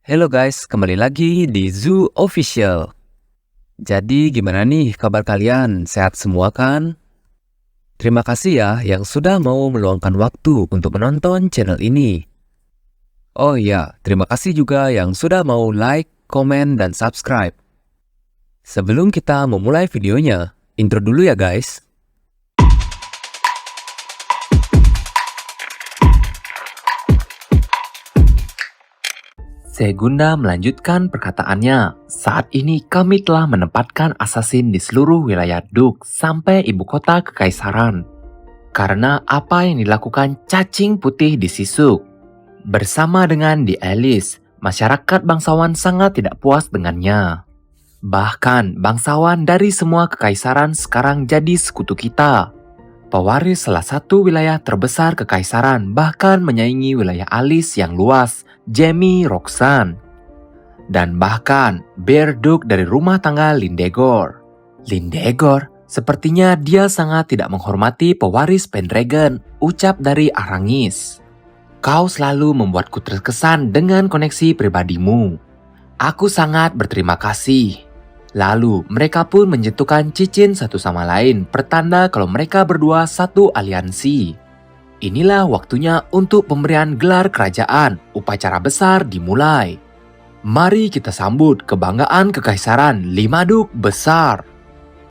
Hello guys, kembali lagi di Zoo Official. Jadi gimana nih kabar kalian? Sehat semua kan? Terima kasih ya yang sudah mau meluangkan waktu untuk menonton channel ini. Oh iya, terima kasih juga yang sudah mau like, komen, dan subscribe. Sebelum kita memulai videonya, intro dulu ya guys. Segunda melanjutkan perkataannya, saat ini kami telah menempatkan asasin di seluruh wilayah Duk sampai ibu kota kekaisaran. Karena apa yang dilakukan cacing putih di Sisuk. Bersama dengan di Alice, masyarakat bangsawan sangat tidak puas dengannya. Bahkan bangsawan dari semua kekaisaran sekarang jadi sekutu kita. Pewaris salah satu wilayah terbesar kekaisaran bahkan menyaingi wilayah Alice yang luas, Jamie Roxanne. Dan bahkan Bear Duke dari rumah tangga Lindegor. Lindegor, sepertinya dia sangat tidak menghormati pewaris Pendragon, ucap dari Arangis. Kau selalu membuatku terkesan dengan koneksi pribadimu. Aku sangat berterima kasih. Lalu mereka pun menjatuhkan cincin satu sama lain, pertanda kalau mereka berdua satu aliansi. Inilah waktunya untuk pemberian gelar kerajaan, upacara besar dimulai. Mari kita sambut kebanggaan kekaisaran Lima Duk besar.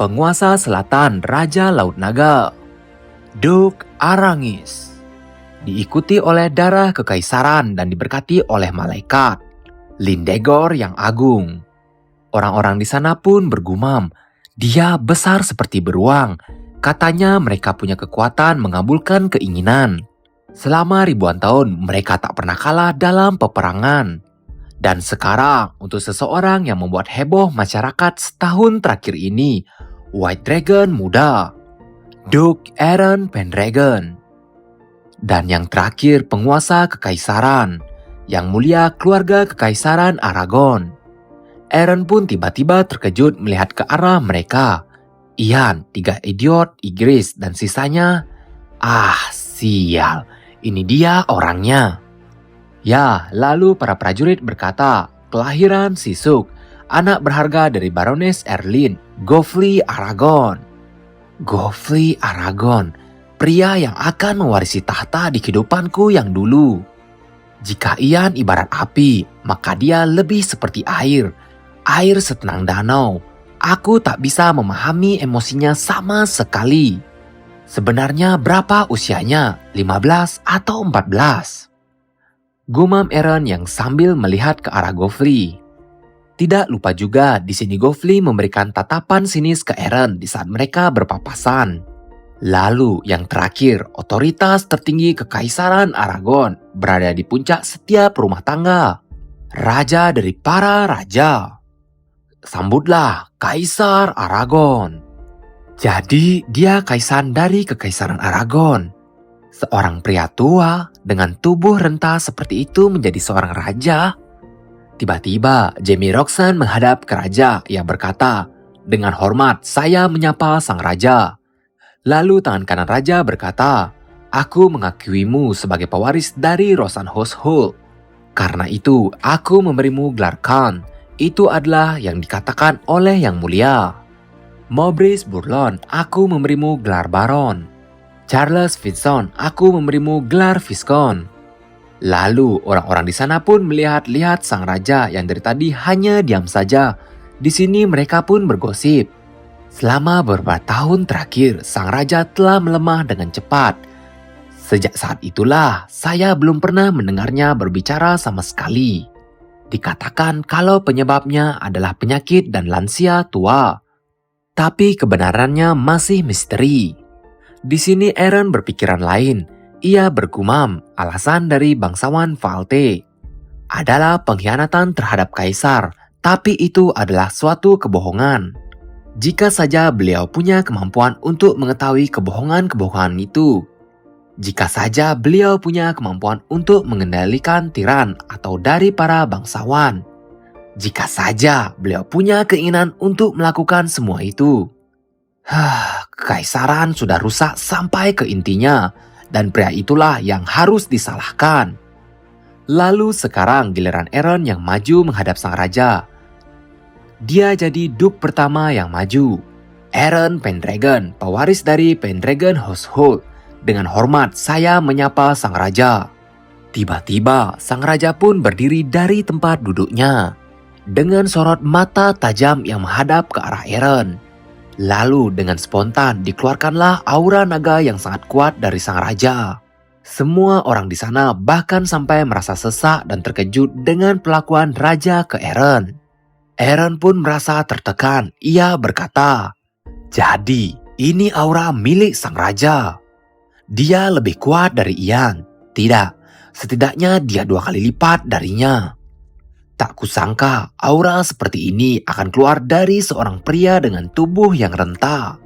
Penguasa selatan Raja Laut Naga, Duke Arangis. Diikuti oleh darah kekaisaran dan diberkati oleh malaikat, Lindegor yang agung. Orang-orang di sana pun bergumam, dia besar seperti beruang. Katanya mereka punya kekuatan mengabulkan keinginan. Selama ribuan tahun mereka tak pernah kalah dalam peperangan. Dan sekarang untuk seseorang yang membuat heboh masyarakat setahun terakhir ini, White Dragon muda, Duke Aaron Pendragon. Dan yang terakhir penguasa kekaisaran, yang mulia keluarga kekaisaran Aragon. Aaron pun tiba-tiba terkejut melihat ke arah mereka. Ian, 3 idiot, Igris, dan sisanya. Sial, ini dia orangnya. Ya, lalu para prajurit berkata, kelahiran Sisuk, anak berharga dari Baroness Erlin, Gofli Aragon. Gofli Aragon, pria yang akan mewarisi tahta di kehidupanku yang dulu. Jika Ian ibarat api, maka dia lebih seperti air. Air setenang danau. Aku tak bisa memahami emosinya sama sekali. Sebenarnya berapa usianya? 15 atau 14? Gumam Aaron yang sambil melihat ke arah Gofli. Tidak lupa juga di sini Gofli memberikan tatapan sinis ke Aaron di saat mereka berpapasan. Lalu yang terakhir, otoritas tertinggi kekaisaran Aragon berada di puncak setiap rumah tangga. Raja dari para raja. Sambutlah Kaisar Aragon. Jadi dia kaisar dari kekaisaran Aragon. Seorang pria tua dengan tubuh renta seperti itu menjadi seorang raja. Tiba-tiba Jamie Roxanne menghadap ke raja yang berkata, dengan hormat saya menyapa sang raja. Lalu tangan kanan raja berkata, aku mengakuimu sebagai pewaris dari Roxanne Household. Karena itu aku memberimu gelar Khan. Itu adalah yang dikatakan oleh Yang Mulia. Maurice Burlon, aku memberimu gelar Baron. Charles Vinson, aku memberimu gelar Viscount. Lalu orang-orang di sana pun melihat-lihat sang raja yang dari tadi hanya diam saja. Di sini mereka pun bergosip. Selama beberapa tahun terakhir, sang raja telah melemah dengan cepat. Sejak saat itulah, saya belum pernah mendengarnya berbicara sama sekali. Dikatakan kalau penyebabnya adalah penyakit dan lansia tua. Tapi kebenarannya masih misteri. Di sini Aaron berpikiran lain. Ia bergumam alasan dari bangsawan Falte adalah pengkhianatan terhadap kaisar, tapi itu adalah suatu kebohongan. Jika saja beliau punya kemampuan untuk mengetahui kebohongan-kebohongan itu. Jika saja beliau punya kemampuan untuk mengendalikan tiran atau dari para bangsawan. Jika saja beliau punya keinginan untuk melakukan semua itu. Kekaisaran sudah rusak sampai ke intinya. Dan pria itulah yang harus disalahkan. Lalu sekarang giliran Aaron yang maju menghadap sang raja. Dia jadi Duke pertama yang maju. Aaron Pendragon, pewaris dari Pendragon Household. Dengan hormat saya menyapa sang raja. Tiba-tiba sang raja pun berdiri dari tempat duduknya. Dengan sorot mata tajam yang menghadap ke arah Aaron. Lalu dengan spontan dikeluarkanlah aura naga yang sangat kuat dari sang raja. Semua orang di sana bahkan sampai merasa sesak dan terkejut dengan perlakuan raja ke Aaron. Aaron pun merasa tertekan. Ia berkata, "Jadi, ini aura milik sang raja. Dia lebih kuat dari Ian. Tidak, setidaknya dia 2 kali lipat darinya. Tak kusangka aura seperti ini akan keluar dari seorang pria dengan tubuh yang renta."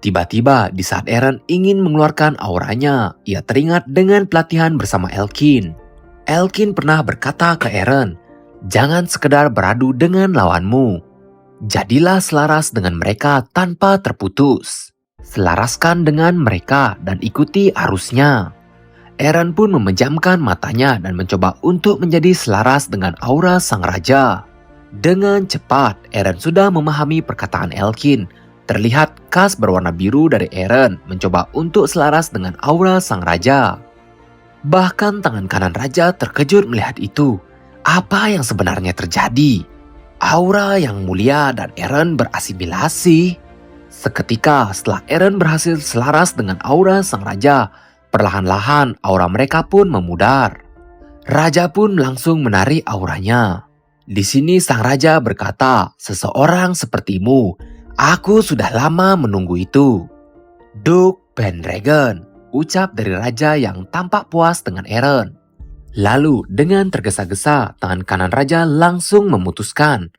Tiba-tiba di saat Aaron ingin mengeluarkan auranya, ia teringat dengan pelatihan bersama Elkin. Elkin pernah berkata ke Aaron, "Jangan sekedar beradu dengan lawanmu. Jadilah selaras dengan mereka tanpa terputus. Selaraskan dengan mereka dan ikuti arusnya." Aaron pun memejamkan matanya dan mencoba untuk menjadi selaras dengan aura sang raja. Dengan cepat, Aaron sudah memahami perkataan Elkin. Terlihat kas berwarna biru dari Aaron mencoba untuk selaras dengan aura sang raja. Bahkan tangan kanan raja terkejut melihat itu. Apa yang sebenarnya terjadi? Aura yang mulia dan Aaron berasimilasi. Seketika setelah Aaron berhasil selaras dengan aura sang raja, perlahan-lahan aura mereka pun memudar. Raja pun langsung menarik auranya. Di sini sang raja berkata, "Seseorang sepertimu, aku sudah lama menunggu itu." "Duke Pendragon," ucap dari raja yang tampak puas dengan Aaron. Lalu dengan tergesa-gesa tangan kanan raja langsung memutuskan,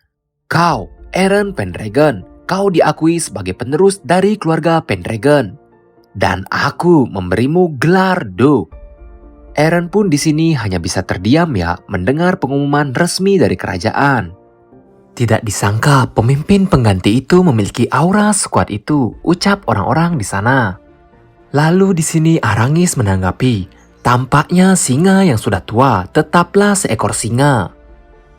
"Kau, Aaron Pendragon, kau diakui sebagai penerus dari keluarga Pendragon. Dan aku memberimu gelar Duke." Aaron pun di sini hanya bisa terdiam ya mendengar pengumuman resmi dari kerajaan. Tidak disangka pemimpin pengganti itu memiliki aura sekuat itu, ucap orang-orang di sana. Lalu di sini Arangis menanggapi, "Tampaknya singa yang sudah tua tetaplah seekor singa."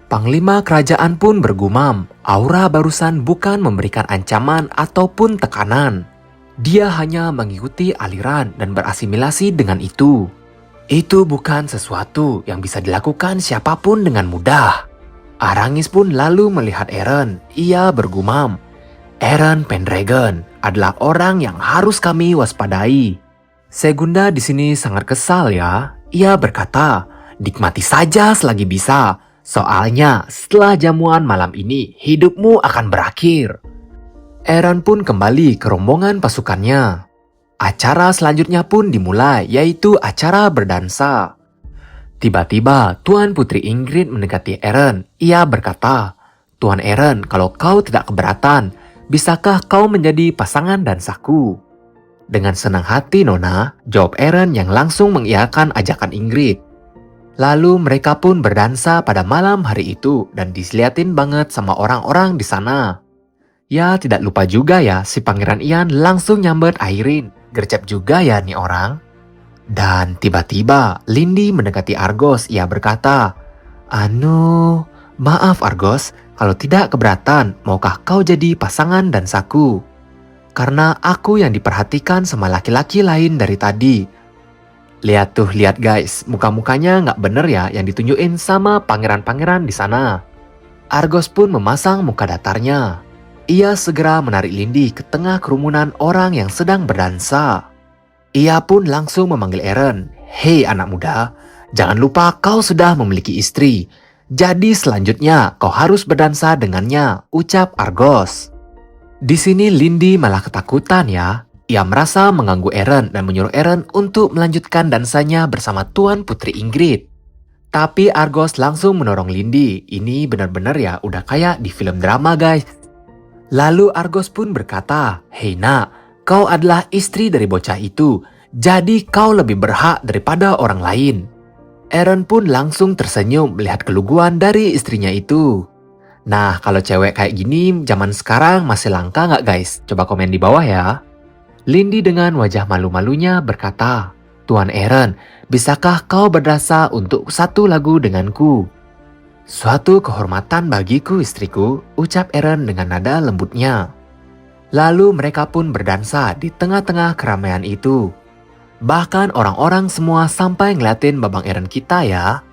Panglima kerajaan pun bergumam, aura barusan bukan memberikan ancaman ataupun tekanan. Dia hanya mengikuti aliran dan berasimilasi dengan itu. Itu bukan sesuatu yang bisa dilakukan siapapun dengan mudah. Arangis pun lalu melihat Aaron. Ia bergumam, "Aaron Pendragon adalah orang yang harus kami waspadai." Segunda di sini sangat kesal ya. Ia berkata, "Nikmati saja selagi bisa. Soalnya setelah jamuan malam ini hidupmu akan berakhir." Aaron pun kembali ke rombongan pasukannya. Acara selanjutnya pun dimulai, yaitu acara berdansa. Tiba-tiba Tuan Putri Ingrid mendekati Aaron. Ia berkata, "Tuan Aaron, kalau kau tidak keberatan, bisakah kau menjadi pasangan dansaku?" "Dengan senang hati, Nona," jawab Aaron yang langsung mengiyakan ajakan Ingrid. Lalu mereka pun berdansa pada malam hari itu dan diliatin banget sama orang-orang di sana. Ya tidak lupa juga ya si Pangeran Ian langsung nyambet Irene. Gercep juga ya nih orang. Dan tiba-tiba Lindy mendekati Argos. Ia berkata, maaf Argos, kalau tidak keberatan, maukah kau jadi pasangan dansaku? Karena aku yang diperhatikan sama laki-laki lain dari tadi." Lihat guys, muka-mukanya nggak bener ya yang ditunjukin sama pangeran-pangeran di sana. Argos pun memasang muka datarnya. Ia segera menarik Lindy ke tengah kerumunan orang yang sedang berdansa. Ia pun langsung memanggil Aaron. "Hei anak muda, jangan lupa kau sudah memiliki istri. Jadi selanjutnya kau harus berdansa dengannya," ucap Argos. Di sini Lindy malah ketakutan ya. Ia merasa mengganggu Aaron dan menyuruh Aaron untuk melanjutkan dansanya bersama Tuan Putri Ingrid. Tapi Argos langsung mendorong Lindy. Ini benar-benar ya udah kayak di film drama guys. Lalu Argos pun berkata, "Hei nak, kau adalah istri dari bocah itu, jadi kau lebih berhak daripada orang lain." Aaron pun langsung tersenyum melihat keluguan dari istrinya itu. Nah, kalau cewek kayak gini zaman sekarang masih langka nggak guys? Coba komen di bawah ya. Lindy dengan wajah malu-malunya berkata, Tuan Eren, bisakah kau berdasa untuk satu lagu denganku? Suatu kehormatan bagiku istriku, ucap Eren dengan nada lembutnya. Lalu mereka pun berdansa di tengah-tengah keramaian itu. Bahkan orang-orang semua sampai ngeliatin babang Eren kita ya.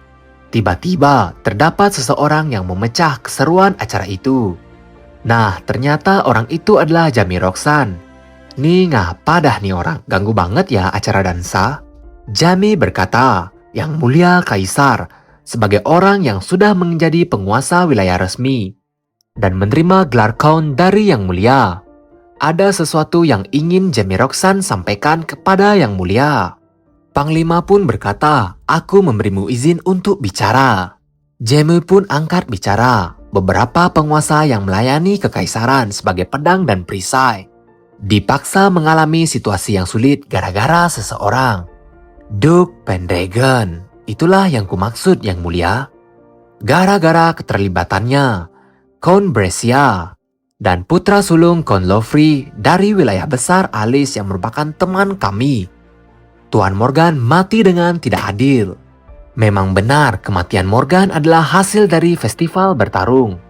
Tiba-tiba terdapat seseorang yang memecah keseruan acara itu. Nah, ternyata orang itu adalah Jami Roxan. Nih ngapa dah nih orang, ganggu banget ya acara dansa? Jami berkata, Yang Mulia Kaisar, sebagai orang yang sudah menjadi penguasa wilayah resmi dan menerima gelar Count dari Yang Mulia, ada sesuatu yang ingin Jami Roxan sampaikan kepada Yang Mulia. Panglima pun berkata, aku memberimu izin untuk bicara. Jami pun angkat bicara. Beberapa penguasa yang melayani kekaisaran sebagai pedang dan perisai dipaksa mengalami situasi yang sulit gara-gara seseorang. Duke Pendragon, itulah yang kumaksud Yang Mulia. Gara-gara keterlibatannya, Count Brescia dan putra sulung Count Lofri dari wilayah besar Alis yang merupakan teman kami. Tuan Morgan mati dengan tidak adil. Memang benar kematian Morgan adalah hasil dari festival bertarung.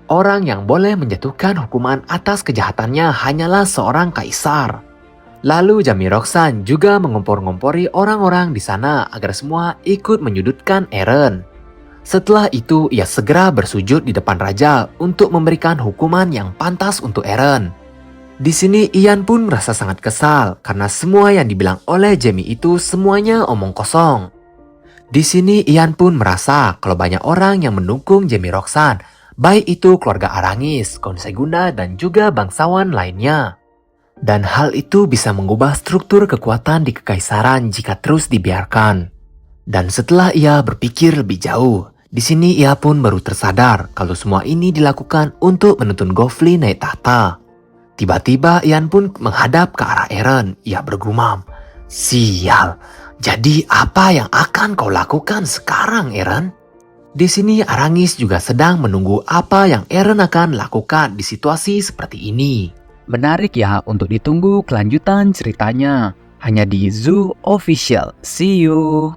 Orang yang boleh menjatuhkan hukuman atas kejahatannya hanyalah seorang kaisar. Lalu Jami Roxan juga mengompor-ngompori orang-orang di sana agar semua ikut menyudutkan Eren. Setelah itu ia segera bersujud di depan raja untuk memberikan hukuman yang pantas untuk Eren. Di sini Ian pun merasa sangat kesal karena semua yang dibilang oleh Jami itu semuanya omong kosong. Di sini Ian pun merasa kalau banyak orang yang mendukung Jami Roxan, baik itu keluarga Arangis, Count Segunda, dan juga bangsawan lainnya. Dan hal itu bisa mengubah struktur kekuatan di kekaisaran jika terus dibiarkan. Dan setelah ia berpikir lebih jauh, di sini ia pun baru tersadar kalau semua ini dilakukan untuk menuntun Gofli naik tahta. Tiba-tiba Ian pun menghadap ke arah Eren. Ia bergumam, sial, jadi apa yang akan kau lakukan sekarang Eren? Di sini Arangis juga sedang menunggu apa yang Eren akan lakukan di situasi seperti ini. Menarik ya untuk ditunggu kelanjutan ceritanya. Hanya di Zoo Official. See you!